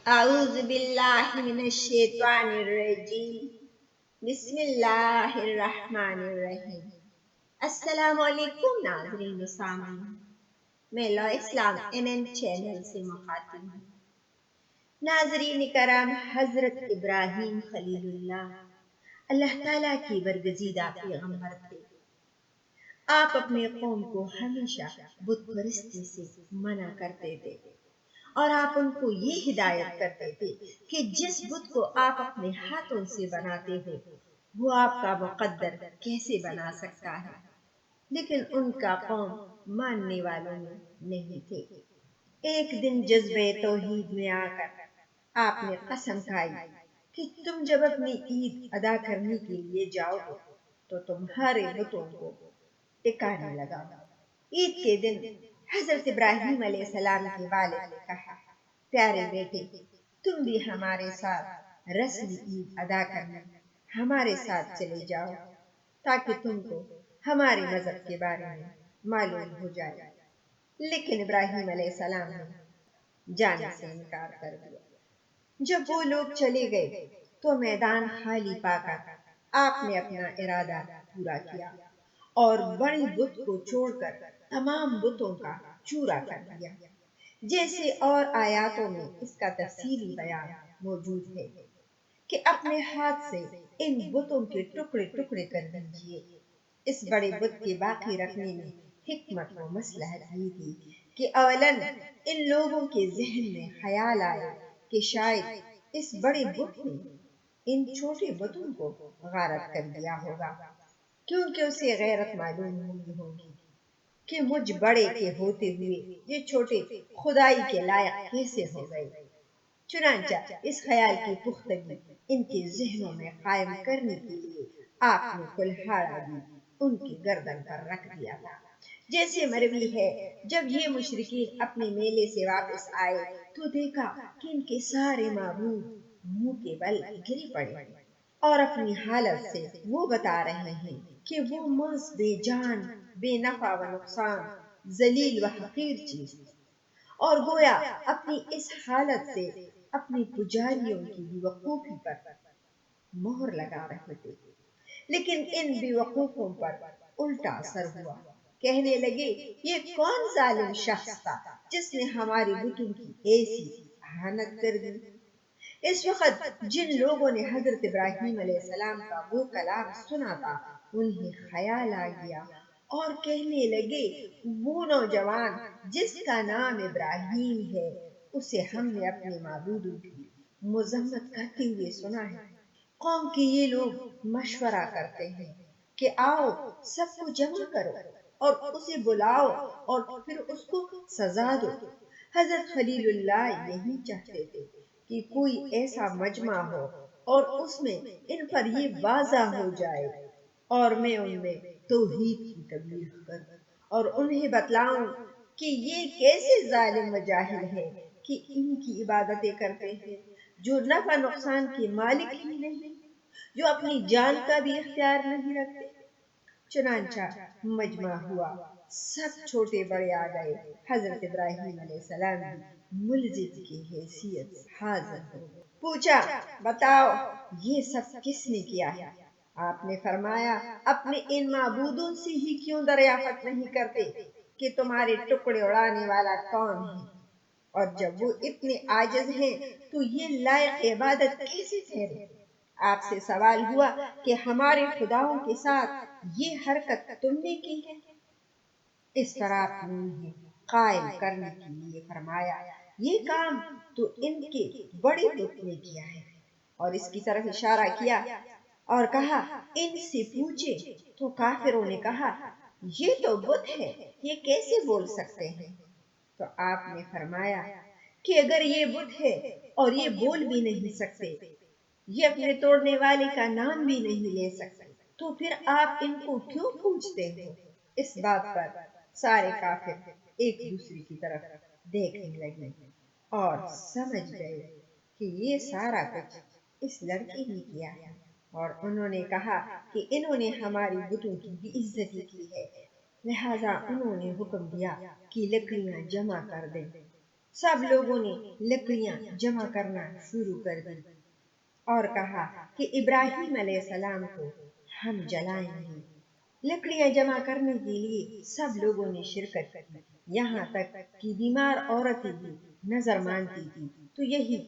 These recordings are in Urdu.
اعوذ باللہ من الشیطان الرجیم بسم اللہ الرحمن الرحیم۔ السلام علیکم ناظرین و سامعین، میں لا اسلام چینل سے مخاطب ہوں۔ ناظرین کرام، حضرت ابراہیم خلیل اللہ تعالیٰ کی برگزیدہ پیغمبر تھے۔ آپ اپنے قوم کو ہمیشہ بت پرستی سے منع کرتے تھے اور آپ ان کو یہ ہدایت کرتے تھے کہ جس بت کو آپ اپنے ہاتھوں سے بناتے ہو وہ آپ کا مقدر کیسے بنا سکتا ہے، لیکن ان کا قوم ماننے والوں میں نہیں تھے۔ ایک دن جذبہ توحید میں آ کر آپ نے قسم کھائی کہ تم جب اپنی عید ادا کرنے کے لیے جاؤ گے تو تمہارے بتوں کو ٹکانے لگاؤ۔ عید کے دن حضرت ابراہیم علیہ السلام کے والد نے کہا، پیارے بیٹے، تم بھی ہمارے ساتھ رسم عید ادا کرنے ہمارے ساتھ چلے جاؤ تاکہ تم کو ہمارے مذہب کے بارے میں معلوم ہو جائے۔ لیکن ابراہیم علیہ السلام نے جانے سے انکار کر دیا۔ جب وہ لوگ چلے گئے تو میدان خالی پا کر آپ نے اپنا ارادہ پورا کیا اور بڑی بت کو چھوڑ کر تمام بتوں کا چورا کر دیا، جیسے اور آیاتوں میں اس کا تفصیلی بیان موجود ہے کہ اپنے ہاتھ سے ان بتوں کے ٹکڑے ٹکڑے کر دیجیے۔ اس بڑے بت کے باقی رکھنے میں حکمت و مصلحت یہ تھی کہ اولن ان لوگوں کے ذہن میں خیال آئے کہ شاید اس بڑے بت نے ان چھوٹے بتوں کو غارت کر دیا ہوگا، کیونکہ اسے غیرت معلوم ہوئی ہوگی کہ مجھ بڑے کے ہوتے ہوئے یہ چھوٹے خدائی کے لائق کیسے ہو گئے۔ چنانچہ اس خیال کی پختگی ان کے ذہنوں میں قائم کرنے کے لیے آپ نے کلہاڑا بھی ان کی گردن پر رکھ دیا تھا۔ جیسے مروی ہے، جب یہ مشرکین اپنے میلے سے واپس آئے تو دیکھا کہ ان کے سارے معبود منہ کے بل گر پڑے اور اپنی حالت سے وہ بتا رہے ہیں کہ وہ محض بے جان، بے نفع و نقصان، ذلیل و حقیر چیز، اور گویا اپنی اس حالت سے اپنی پجاریوں کی بے وقوفی پر مہر لگا رہے تھے۔ لیکن ان بے وقوفوں پر الٹا اثر ہوا، کہنے لگے یہ کون ظالم شخص تھا جس نے ہماری بتوں کی ایسی اہانت کر دی۔ اس وقت جن لوگوں نے حضرت ابراہیم علیہ السلام کا وہ کلام سنا تھا انہیں خیال آ گیا اور کہنے لگے وہ نوجوان جس کا نام ابراہیم ہے اسے ہم نے اپنے معبودوں کی مذمت کرتے ہوئے سنا ہے۔ قوم کے یہ لوگ مشورہ کرتے ہیں کہ آؤ سب کو جمع کرو اور اسے بلاؤ اور پھر اس کو سزا دو۔ حضرت خلیل اللہ یہی چاہتے تھے کہ کوئی ایسا مجمع ہو اور اس میں ان پر یہ واضح ہو جائے اور میں ان میں توحید کی تبلیغ کروں اور انہیں بتلاؤں کہ یہ کیسے ظالم و جاہل ہے کہ ان کی عبادتیں کرتے ہیں جو نفع نقصان کے مالک ہی نہیں، جو اپنی جان کا بھی اختیار نہیں رکھتے۔ چنانچہ مجمع ہوا، سب چھوٹے بڑے آ گئے۔ حضرت ابراہیم علیہ السلام بھی ملزم کی حیثیت حاضر ہو گئے۔ پوچھا، بتاؤ یہ سب کس نے کیا ہے؟ آپ نے فرمایا اپنے ان معبودوں سے ہی کیوں دریافت نہیں کرتے کہ تمہارے ٹکڑے اڑانے والا کون ہے، اور جب وہ اتنے عاجز ہیں تو یہ لائق عبادت کیسے ٹھہرے؟ آپ سے سوال ہوا کہ ہمارے خداؤں کے ساتھ یہ حرکت تم نے کی ہے؟ اس طرح آپ نے انہیں قائم کرنے کے لیے فرمایا یہ کام تو ان کے بڑے بت نے کیا ہے، اور اس کی طرف اشارہ کیا اور کہا ان سے پوچھے، تو کافروں نے کہا یہ تو بت ہے، یہ کیسے بول سکتے ہیں؟ تو آپ نے فرمایا کہ اگر یہ بت ہے اور یہ بول بھی نہیں سکتے، یہ اپنے توڑنے والے کا نام بھی نہیں لے سکتے، تو پھر آپ ان کو کیوں پوچھتے ہو؟ اس بات پر سارے کافر ایک دوسرے کی طرف دیکھنے لگے اور سمجھ گئے کہ یہ سارا کچھ اس لڑکی نے کیا ہے، اور انہوں نے کہا کہ انہوں نے ہماری بتوں کی بے عزتی کی ہے، لہذا انہوں نے حکم دیا کہ لکڑیاں جمع کر دیں۔ سب لوگوں نے لکڑیاں جمع کرنا شروع کر دی اور کہا کہ ابراہیم علیہ السلام کو ہم جلائیں گے۔ لکڑیاں جمع کرنے کے لیے سب لوگوں نے شرکت کی، یہاں تک کہ بیمار عورتیں بھی نظر مانتی تھی تو یہی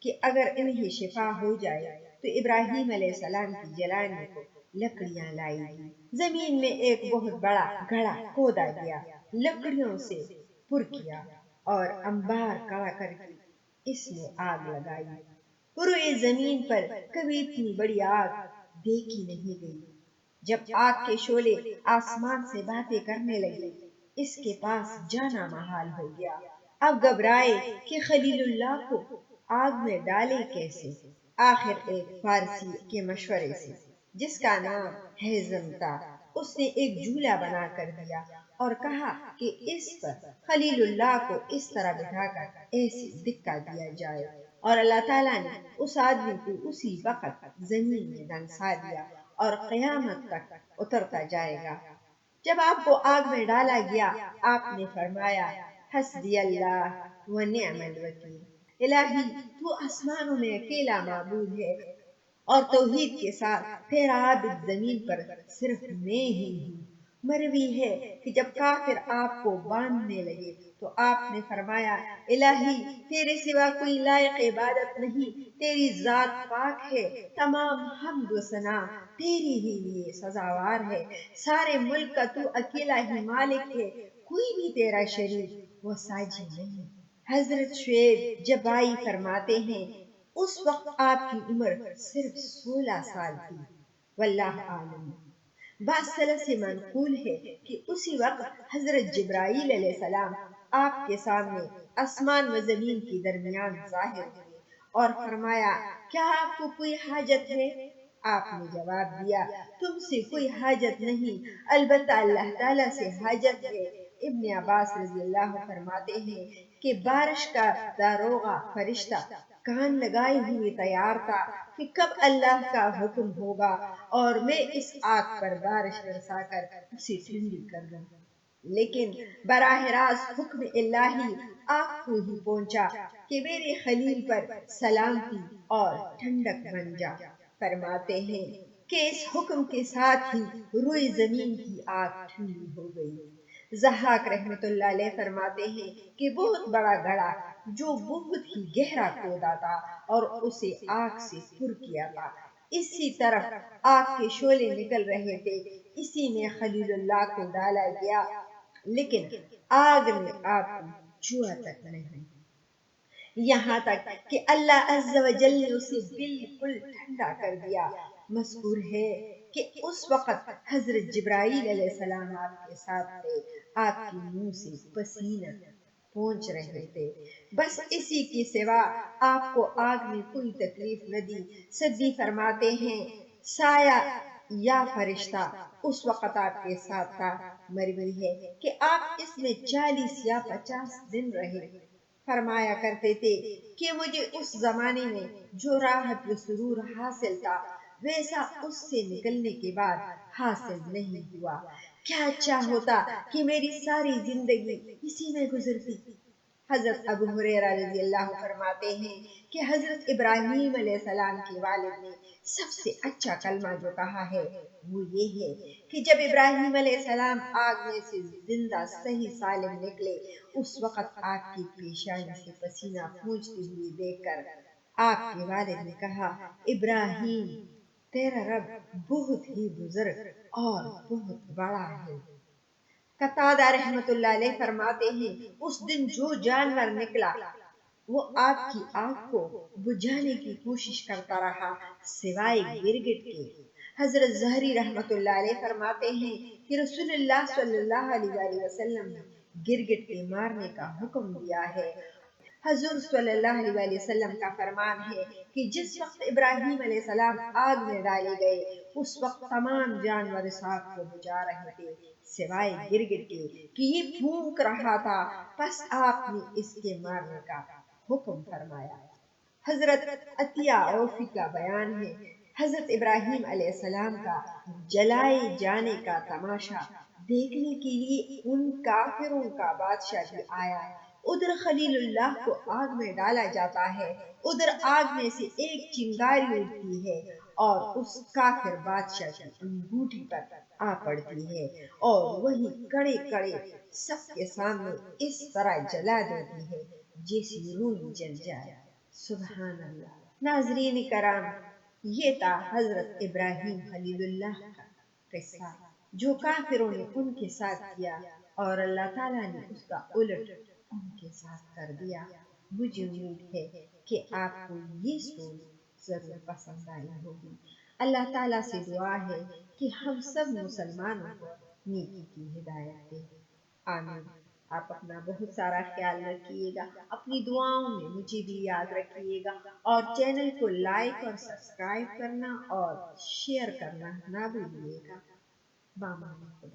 کہ اگر انہیں شفا ہو جائے تو ابراہیم علیہ السلام کی جلانے کو لکڑیاں لائی گی۔ زمین میں ایک بہت بڑا گڑھا کھودا گیا، لکڑیوں سے پر کیا اور انبار کڑا کر کے اس میں آگ لگائی۔ روئے زمین پر کبھی اتنی بڑی آگ دیکھی نہیں گئی۔ جب آگ کے شعلے آسمان سے باتیں کرنے لگے، اس کے پاس جانا محال ہو گیا۔ اب گھبرائے کہ خلیل اللہ کو آگ میں ڈالے کیسے۔ آخر ایک فارسی کے مشورے سے، جس کا نام ہیزم تھا، اس نے ایک جھولا بنا کر دیا اور کہا کہ اس پر خلیل اللہ کو اس طرح بٹھا کر ایسے دکا دیا جائے اور اللہ تعالیٰ نے اس آدمی کو اسی وقت زمین میں دھنسا دیا اور قیامت تک اترتا جائے گا۔ جب آپ کو آگ میں ڈالا گیا، آپ نے فرمایا حسبی اللہ و نعم الوکیل، الہی تو آسمانوں میں اکیلا معبود ہے اور توحید کے ساتھ تیرا عابد زمین پر صرف میں ہی ہوں۔ مروی ہے کہ جب کافر آپ کو باندھنے لگے تو آپ نے فرمایا الہی تیرے سوا کوئی لائق عبادت نہیں، تیری ذات پاک ہے، تمام حمد و ثنا تیری ہی لیے سزاوار ہے، سارے ملک کا تو اکیلا ہی مالک ہے، کوئی بھی تیرا شریک و ساجی نہیں۔ حضرت شعیب جبائی فرماتے ہیں اس وقت آپ کی عمر صرف 16 سال تھی، واللہ عالم۔ بعض سلف سے منقول ہے کہ اسی وقت حضرت جبرائیل علیہ السلام آپ کے سامنے آسمان و زمین کے درمیان ظاہر ہوئے اور فرمایا کیا آپ کو کوئی حاجت ہے؟ آپ نے جواب دیا تم سے کوئی حاجت نہیں، البتہ اللہ تعالیٰ سے حاجت ہے۔ ابن عباس رضی اللہ فرماتے ہیں کہ بارش کا داروغہ فرشتہ کان لگائے ہوئے تیار تھا کہ کب اللہ کا حکم ہوگا اور میں اس آگ پر بارش برسا کر اسے ٹھنڈی کر دوں، لیکن براہ راست حکم الہی آگ کو ہی پہنچا کہ میرے خلیل پر سلامتی اور ٹھنڈک بن جا۔ فرماتے ہیں کہ اس حکم کے ساتھ ہی روئی زمین کی آگ ٹھنڈی ہو گئی۔ ضحاک رحمت اللہ علیہ فرماتے ہیں کہ بہت بڑا گڑھا جو بہت ہی گہرا کھودا تھا اور اسے آگ سے پر کیا تھا، اسی طرف آگ کے شعلے نکل رہے تھے، اسی میں خلیل اللہ کو ڈالا گیا، لیکن آگ نے آپ کو چھوا تک نہیں، یہاں تک کہ اللہ عز و جل نے اسے بالکل ٹھنڈا کر دیا۔ مذکور ہے کہ اس وقت حضرت جبرائیل علیہ السلام آپ کے ساتھ تھے، آپ کے منہ سے پسینہ پہنچ رہے تھے، بس اسی کے سوا آپ کو آگ میں کوئی تکلیف نہ دی۔ سدی فرماتے ہیں سایہ یا فرشتہ اس وقت آپ کے ساتھ تھا۔ مروی ہے کہ آپ اس میں 40 یا 50 دن رہے، فرمایا کرتے تھے کہ مجھے اس زمانے میں جو راحت و سرور حاصل تھا ویسا اس سے نکلنے کے بعد حاصل نہیں ہوا۔ کیا اچھا ہوتا کہ میری ساری زندگی اسی میں گزرتی۔ حضرت ابو ہریرہ رضی اللہ فرماتے ہیں کہ حضرت ابراہیم علیہ السلام کے والد نے سب سے اچھا کلمہ جو کہا ہے وہ یہ ہے کہ جب ابراہیم علیہ السلام آگ میں سے زندہ صحیح سالم نکلے، اس وقت آپ کی پیشانی سے پسینہ پہنچتے ہوئے دیکھ کر آپ کے والد نے کہا ابراہیم تیرا رب بہت ہی بزرگ اور بہت بڑا ہے۔ قتادہ رحمت اللہ علیہ فرماتے ہیں اس دن جو جانور نکلا وہ آپ کی آگ کو بجھانے کی کوشش کرتا رہا سوائے گرگٹ کے۔ حضرت زہری رحمت اللہ علیہ فرماتے ہیں کہ رسول اللہ صلی اللہ علیہ وسلم نے گرگٹ کے مارنے کا حکم دیا ہے۔ حضور صلی اللہ علیہ وسلم کا فرمان ہے کہ جس وقت ابراہیم علیہ السلام آگ میں ڈالے گئے اس وقت تمام جانور اس آگ کو بجھا رہے تھے سوائے گرگٹ کے کہ یہ پھونک رہا تھا، پس آپ نے اس کے مارنے کا حکم فرمایا۔ حضرت عطیہ عوفی کا بیان ہے حضرت ابراہیم علیہ السلام کا جلائے جانے کا تماشا دیکھنے کے لیے ان کافروں کا بادشاہ بھی آیا۔ ادھر خلیل اللہ کو آگ میں ڈالا جاتا ہے، ادھر آگ میں سے ایک چنگاری اٹھتی ہے اور اس کافر بادشاہ کی انگوٹھی پر آ پڑتی ہے اور وہی کڑے کڑے سب کے سامنے اس طرح جلا دیتی ہے جیسے روئی جل جائے۔ سبحان اللہ۔ ناظرین کرام، یہ تھا حضرت ابراہیم خلیل اللہ کا قصہ جو کافروں نے ان کے ساتھ کیا اور اللہ تعالیٰ نے اس کا الٹ ان کے ساتھ کر دیا۔ مجھے امید ہے کہ آپ کو یہ سٹوری ضرور پسند آئی ہوگی۔ اللہ تعالیٰ سے دعا ہے کہ ہم سب مسلمانوں کو نیکی کی ہدایت دے۔ آمین۔ آپ اپنا بہت سارا خیال رکھیے گا، اپنی دعاؤں میں مجھے بھی یاد رکھیے گا اور چینل کو لائک اور سبسکرائب کرنا اور شیئر کرنا نہ بھولیے گا۔